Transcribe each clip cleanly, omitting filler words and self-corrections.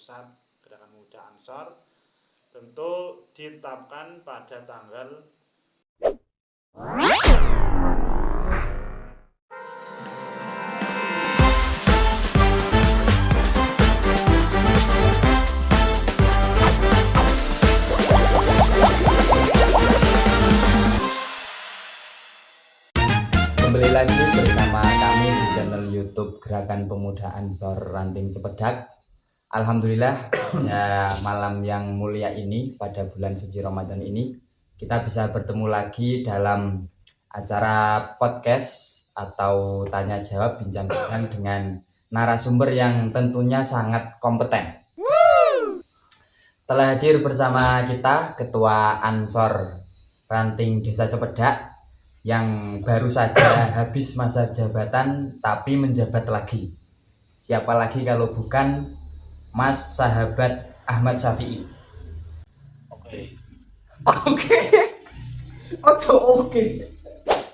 Pusat Gerakan Pemuda Ansor tentu ditetapkan pada tanggal Kembali lagi bersama kami di channel YouTube Gerakan Pemuda Ansor Ranting Cepedak. Alhamdulillah ya, malam yang mulia ini pada bulan suci Ramadan ini kita bisa bertemu lagi dalam acara podcast atau tanya jawab bincang-bincang dengan narasumber yang tentunya sangat kompeten. Telah hadir bersama kita Ketua Ansor Ranting Desa Cepedak yang baru saja habis masa jabatan tapi menjabat lagi. Siapa lagi kalau bukan Mas Sahabat Ahmad Syafi'i. Oke.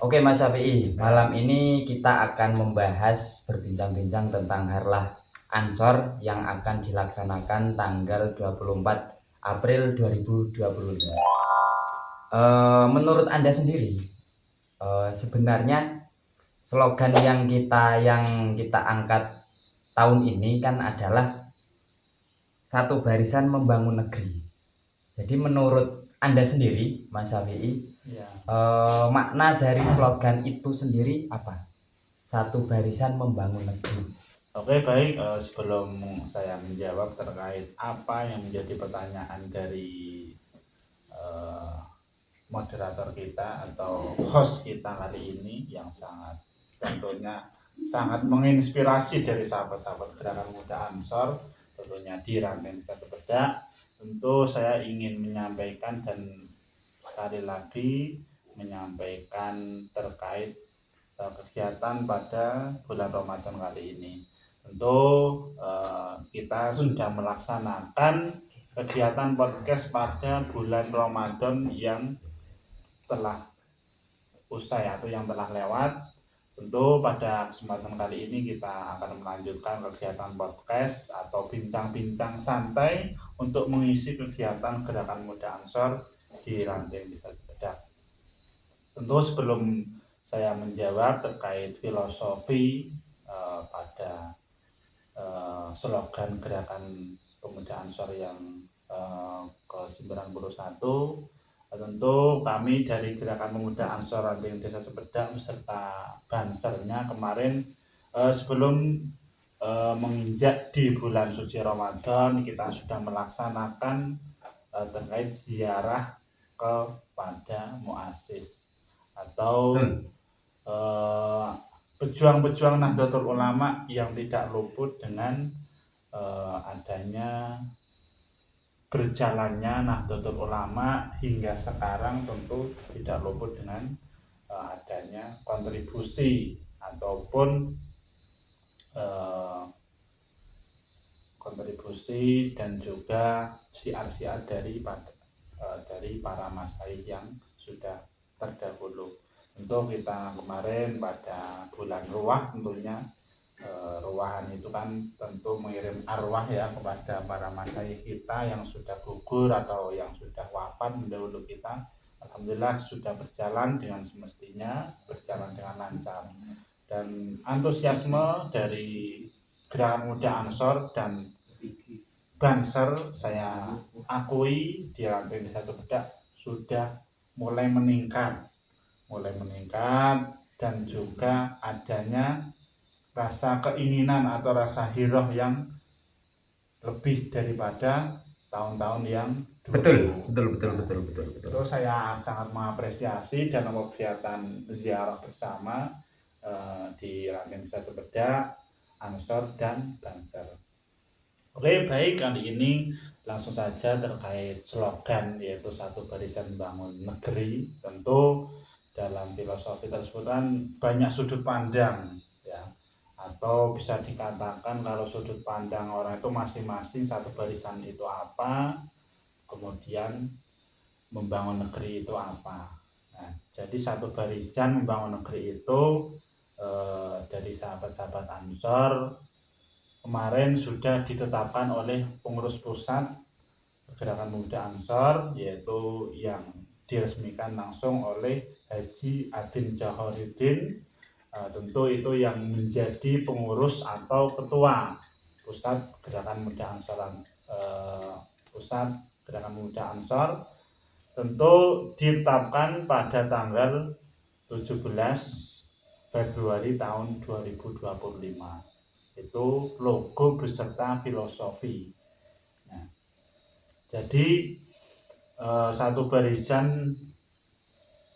Oke Mas Syafi'i, malam ini kita akan membahas berbincang-bincang tentang Harlah Ansor yang akan dilaksanakan tanggal 24 April 2025. Menurut Anda sendiri, sebenarnya slogan yang kita angkat tahun ini kan adalah satu barisan membangun negeri. Jadi menurut Anda sendiri, Mas Syafi'i, Ya. makna dari slogan itu sendiri apa? Satu barisan membangun negeri. Oke, baik. Sebelum saya menjawab terkait apa yang menjadi pertanyaan dari moderator kita atau host kita kali ini yang tentunya sangat menginspirasi dari sahabat-sahabat Gerakan Pemuda Ansor tentunya di Ranting Desa Cepedak. Tentu saya ingin menyampaikan dan sekali lagi menyampaikan terkait kegiatan pada bulan Ramadan kali ini. Tentu kita sudah melaksanakan kegiatan podcast pada bulan Ramadan yang telah usai atau yang telah lewat. Tentu pada kesempatan kali ini kita akan melanjutkan kegiatan podcast atau bincang-bincang santai untuk mengisi kegiatan Gerakan Pemuda Ansor di Ranting Desa Cepedak. Tentu sebelum saya menjawab terkait filosofi pada slogan Gerakan Pemuda Ansor yang ke-91, tentu kami dari Gerakan Pemuda Ansor Ranting Desa Cepedak beserta bansernya kemarin sebelum menginjak di bulan suci Ramadan kita sudah melaksanakan terkait ziarah kepada muassis atau pejuang-pejuang Nahdlatul Ulama yang tidak luput dengan adanya berjalannya Nahdlatul Ulama hingga sekarang tentu tidak luput dengan adanya kontribusi ataupun kontribusi dan juga siar-siar dari para masyayikh yang sudah terdahulu. Tentu kita kemarin pada bulan Ruwah tentunya ruwahan itu kan tentu mengirim arwah ya kepada para masyayikh kita yang sudah gugur atau yang sudah wafat mendahulu kita. Alhamdulillah sudah berjalan dengan semestinya, berjalan dengan lancar, dan antusiasme dari Gerakan Pemuda Ansor dan Banser saya akui di Ranting Desa Cepedak sudah mulai meningkat dan juga adanya rasa keinginan atau rasa hiroh yang lebih daripada tahun-tahun yang dulu. Betul. Terus saya sangat mengapresiasi dalam kegiatan ziarah bersama di Ranting Desa Cepedak, Ansor dan Banser. Oke, baik, kali ini langsung saja terkait slogan yaitu satu barisan bangun negeri. Tentu dalam filosofi tersebut kan banyak sudut pandang ya, atau bisa dikatakan kalau sudut pandang orang itu masing-masing satu barisan itu apa, kemudian membangun negeri itu apa. Nah, jadi satu barisan membangun negeri itu dari sahabat-sahabat Ansor kemarin sudah ditetapkan oleh pengurus pusat Gerakan Pemuda Ansor, yaitu yang diresmikan langsung oleh Haji Adin Jahoridin. Tentu itu yang menjadi pengurus atau ketua pusat Gerakan Pemuda Ansor, pusat Gerakan Pemuda Ansor. Tentu ditetapkan pada tanggal 17 Februari tahun 2025. Itu logo beserta filosofi. Nah, jadi satu barisan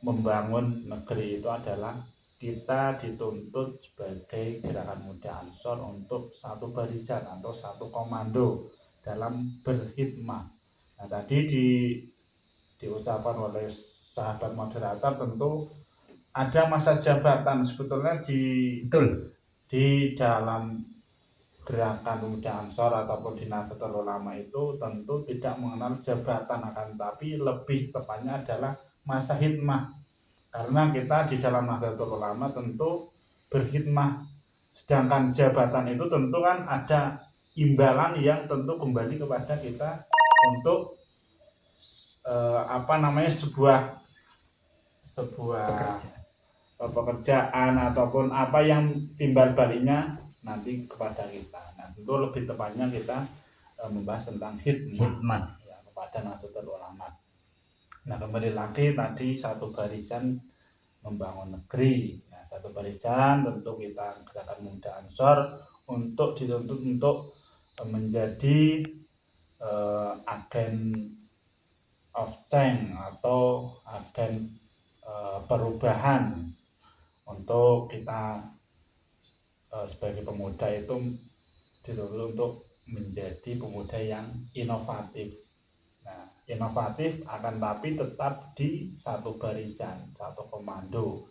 membangun negeri itu adalah kita dituntut sebagai Gerakan Muda Ansor untuk satu barisan atau satu komando dalam berkhidmat. Nah, tadi diucapkan oleh sahabat moderator, tentu ada masa jabatan sebetulnya Betul. di dalam Gerakan Pemuda Ansor ataupun di Nahdlatul Ulama itu tentu tidak mengenal jabatan, akan tapi lebih tepatnya adalah masa hikmah. Karena kita di dalam Nahdlatul Ulama tentu berkhidmah, sedangkan jabatan itu tentu kan ada imbalan yang tentu kembali kepada kita untuk sebuah pekerjaan ataupun apa yang timbal baliknya nanti kepada kita. Nah, tentu lebih tepatnya kita membahas tentang hikmah ya, kepada Nahdlatul Ulama. Nah, kembali lagi tadi satu barisan membangun negeri. Nah, satu barisan tentu kita Gerakan Pemuda Ansor untuk dituntut untuk menjadi agen of change atau agen perubahan untuk kita sebagai pemuda itu dituntut untuk menjadi pemuda yang inovatif. Nah, inovatif akan tapi tetap di satu barisan, satu komando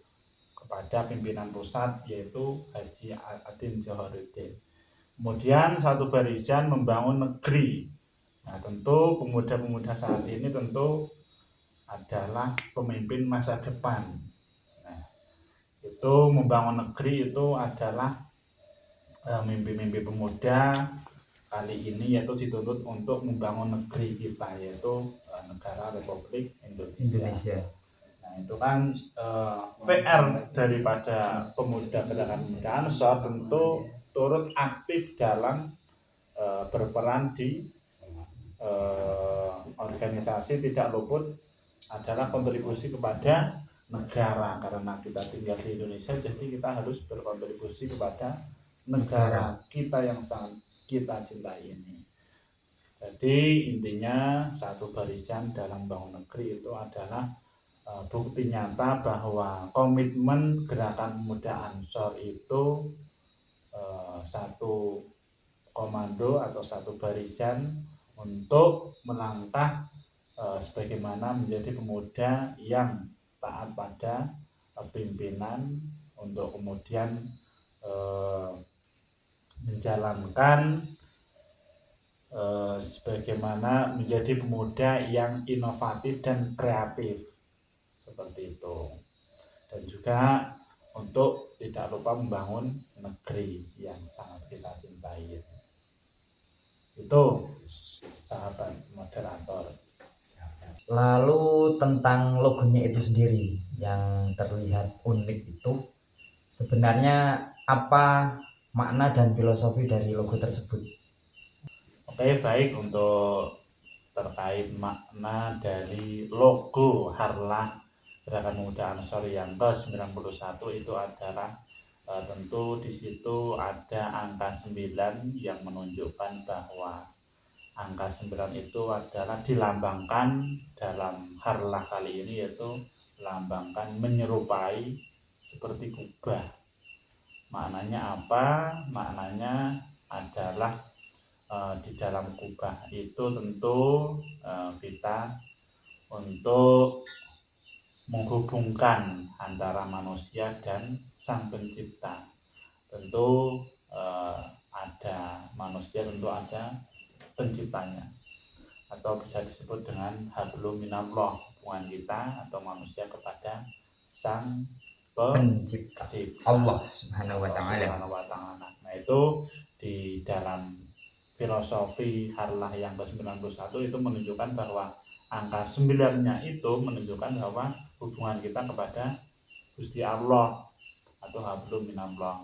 kepada pimpinan pusat yaitu Haji Adin Jahoridin. Kemudian satu barisan membangun negeri. Nah, tentu pemuda-pemuda saat ini tentu adalah pemimpin masa depan. Nah, itu membangun negeri itu adalah mimpi-mimpi pemuda kali ini, yaitu dituntut untuk membangun negeri kita, yaitu negara Republik Indonesia. Nah, itu kan PR daripada pemuda Gerakan Pemuda Ansor tentu turut aktif dalam berperan di organisasi, tidak luput adalah kontribusi kepada negara. Karena kita tinggal di Indonesia, jadi kita harus berkontribusi kepada negara kita yang sangat kita cintai ini. Jadi intinya satu barisan dalam bangun negeri itu adalah bukti nyata bahwa komitmen Gerakan Pemuda Ansor itu satu komando atau satu barisan untuk melangkah sebagaimana menjadi pemuda yang taat pada pimpinan, untuk kemudian menjalankan sebagaimana menjadi pemuda yang inovatif dan kreatif seperti itu. Dan juga untuk tidak lupa membangun negeri yang sangat kita cintai. Itu sahabat moderator. Lalu tentang logonya itu sendiri yang terlihat unik itu, sebenarnya apa makna dan filosofi dari logo tersebut? Oke, baik, untuk terkait makna dari logo Harlah Gerakan Pemuda Ansor yang ke-91 itu adalah tentu di situ ada angka 9 yang menunjukkan bahwa angka 9 itu adalah dilambangkan dalam Harlah kali ini, yaitu lambangkan menyerupai seperti kubah. Maknanya apa? Maknanya adalah di dalam kubah itu tentu kita untuk menghubungkan antara manusia dan Sang Pencipta. Tentu ada manusia, tentu ada penciptanya, atau bisa disebut dengan hablum minallah, hubungan kita atau manusia kepada Sang Pencipta Allah Subhanahu wa Ta'ala. Nah, itu di dalam filosofi Harlah yang ke-91 itu menunjukkan bahwa angka 9-nya itu menunjukkan bahwa hubungan kita kepada Gusti Allah atau hablum minallah.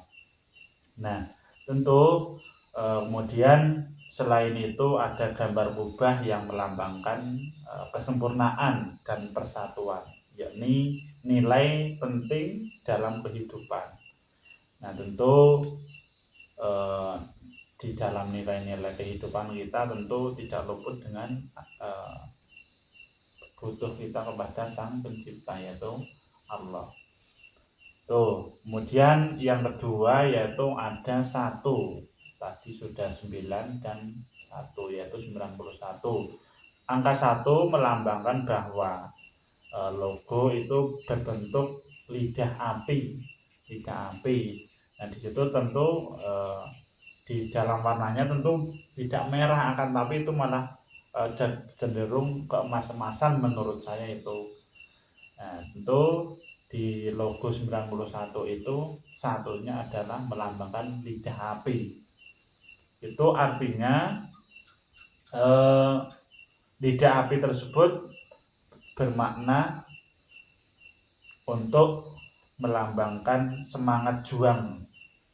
Nah, tentu kemudian selain itu ada gambar kubah yang melambangkan kesempurnaan dan persatuan, yakni nilai penting dalam kehidupan. Nah, tentu eh, di dalam nilai-nilai kehidupan kita tentu tidak luput dengan butuh kita kepada Sang Pencipta, yaitu Allah. Tuh, kemudian yang kedua yaitu ada 1. Tadi sudah 9 dan 1 yaitu 91. Angka 1 melambangkan bahwa logo itu berbentuk lidah api, lidah api. Nah, di situ tentu di dalam warnanya tentu tidak merah, akan tapi itu malah cenderung keemas-emasan menurut saya itu. Nah, tentu di logo 91 itu satunya adalah melambangkan lidah api. Itu artinya lidah api tersebut bermakna untuk melambangkan semangat juang,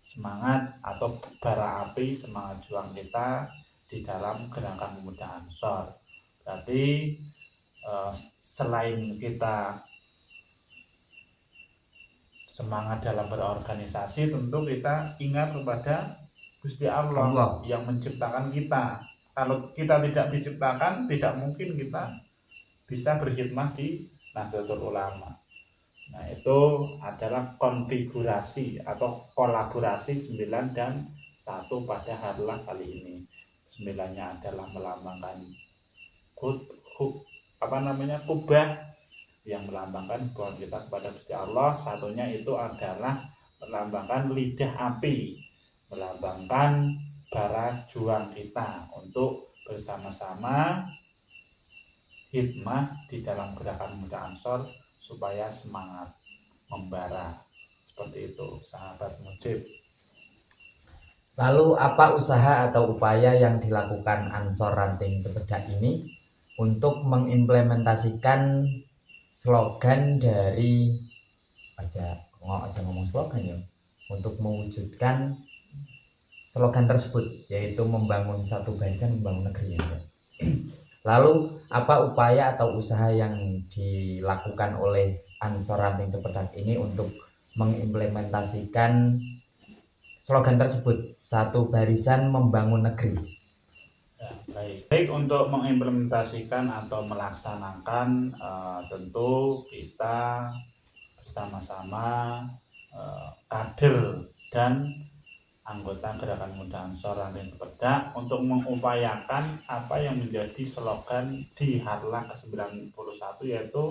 semangat atau bara api semangat juang kita di dalam gerakan pemuda Ansor. Berarti selain kita semangat dalam berorganisasi, tentu kita ingat kepada Gusti Allah yang menciptakan kita. Kalau kita tidak diciptakan, tidak mungkin kita bisa berkhidmat di Nahdlatul Ulama. Nah, itu adalah konfigurasi atau kolaborasi 9 dan 1 pada Harlah kali ini. 9-nya adalah melambangkan kubah yang melambangkan hubungan kita kepada Gusti Allah. Satunya itu adalah melambangkan lidah api, melambangkan bara juang kita untuk bersama-sama hikmah di dalam gerakan pemuda Ansor supaya semangat membara. Seperti itu, sahabat Mujib. Lalu apa usaha atau upaya yang dilakukan Ansor Ranting Cipedak ini untuk mengimplementasikan slogan dari aja ngomong slogan ya, untuk mewujudkan slogan tersebut, yaitu membangun satu barisan, membangun negeri ya. Lalu apa upaya atau usaha yang dilakukan oleh Ansor Ranting Cipedak ini untuk mengimplementasikan slogan tersebut, satu barisan membangun negeri? Ya, baik untuk mengimplementasikan atau melaksanakan tentu kita bersama-sama kader dan anggota Gerakan Pemuda Ansor Ranting Cipedak untuk mengupayakan apa yang menjadi slogan di Harlah ke-91, yaitu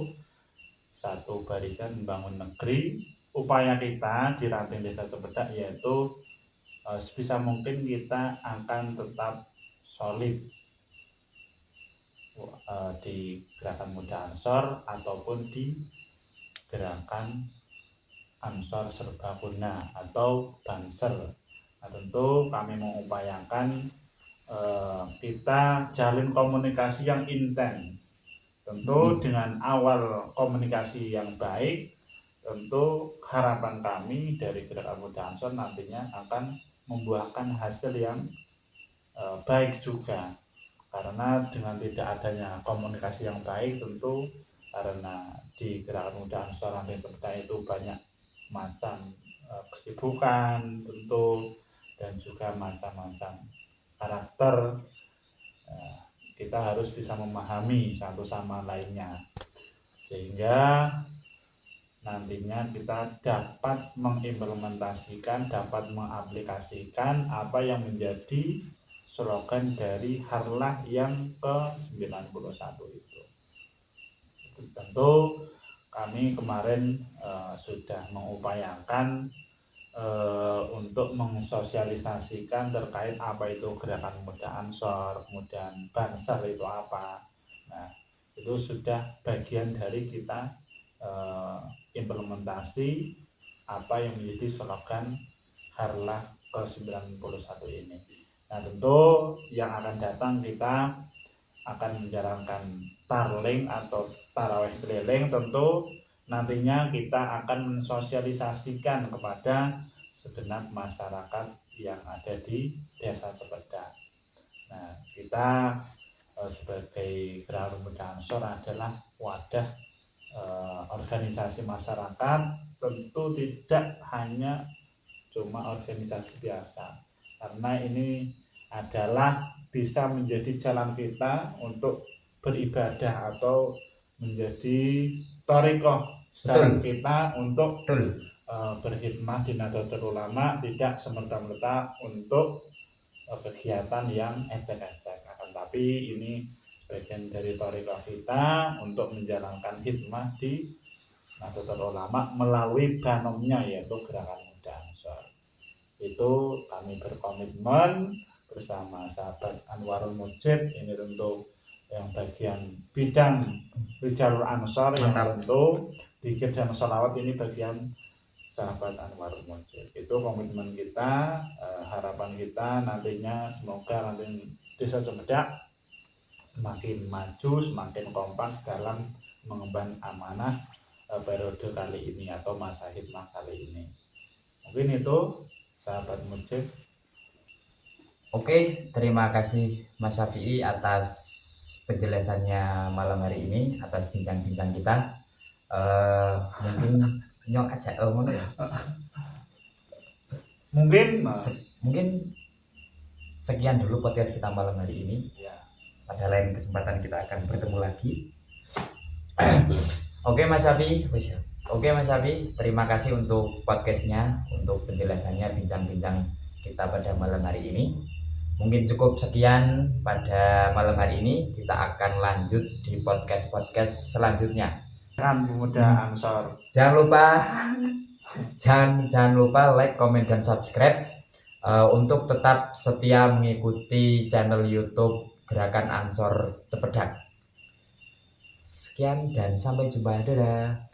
satu barisan membangun negeri. Upaya kita di Ranting Desa Cipedak yaitu sebisa mungkin kita akan tetap solid di Gerakan Pemuda Ansor ataupun di Gerakan Ansor Serbaguna atau Banser. Nah, tentu kami mengupayakan kita jalin komunikasi yang intens. Tentu dengan awal komunikasi yang baik, tentu harapan kami dari Gerakan Pemuda Ansor nantinya akan membuahkan hasil yang baik juga. Karena dengan tidak adanya komunikasi yang baik, tentu karena di Gerakan Pemuda Ansor Ranting Cipedak itu banyak macam kesibukan tentu, dan juga macam-macam karakter, kita harus bisa memahami satu sama lainnya sehingga nantinya kita dapat mengimplementasikan, dapat mengaplikasikan apa yang menjadi slogan dari Harlah yang ke-91 itu. Tentu kami kemarin sudah mengupayakan untuk mensosialisasikan terkait apa itu Gerakan Pemuda Ansor, kemudian Banser itu apa. Nah, itu sudah bagian dari kita implementasi apa yang menjadi slogan Harlah ke-91 ini. Nah, tentu yang akan datang kita akan menjalankan tarling atau tarawih keliling. Tentu nantinya kita akan mensosialisasikan kepada segenap masyarakat yang ada di Desa Cepedak. Nah, kita sebagai Gerakan Pemuda Ansor adalah wadah organisasi masyarakat, tentu tidak hanya cuma organisasi biasa, karena ini adalah bisa menjadi jalan kita untuk beribadah atau menjadi thariqah jalan kita untuk berkhidmat di Nahdlatul Ulama, tidak semerta-merta untuk kegiatan yang ecek-ecek, akan tapi ini bagian dari thariqah kita untuk menjalankan hikmah di Nahdlatul Ulama melalui banomnya, yaitu Gerakan Pemuda Ansor. Itu kami berkomitmen bersama sahabat Anwarul Mujib, ini tentu yang bagian bidang Rijalul Ansor, yang tentu zikir dan sholawat ini bagian sahabat Anwarul Mujib. Itu komitmen kita, harapan kita nantinya semoga nanti Desa Cepedak semakin maju, semakin kompak dalam mengemban amanah periode kali ini atau masa hikmah kali ini. Mungkin itu sahabat Mujib. Oke, terima kasih Mas Syafi'i atas penjelasannya malam hari ini, atas bincang-bincang kita. Mungkin nyok aja ya. Mungkin sekian dulu podcast kita malam hari ini. Ya. Pada lain kesempatan kita akan bertemu lagi. Oke Mas Syafi'i, terima kasih untuk podcastnya, untuk penjelasannya, bincang-bincang kita pada malam hari ini. Mungkin cukup sekian pada malam hari ini. Kita akan lanjut di podcast selanjutnya. Gerakan Pemuda Ansor. Jangan lupa like, comment, dan subscribe untuk tetap setia mengikuti channel YouTube Gerakan Ansor Cepedak. Sekian dan sampai jumpa. Dadah.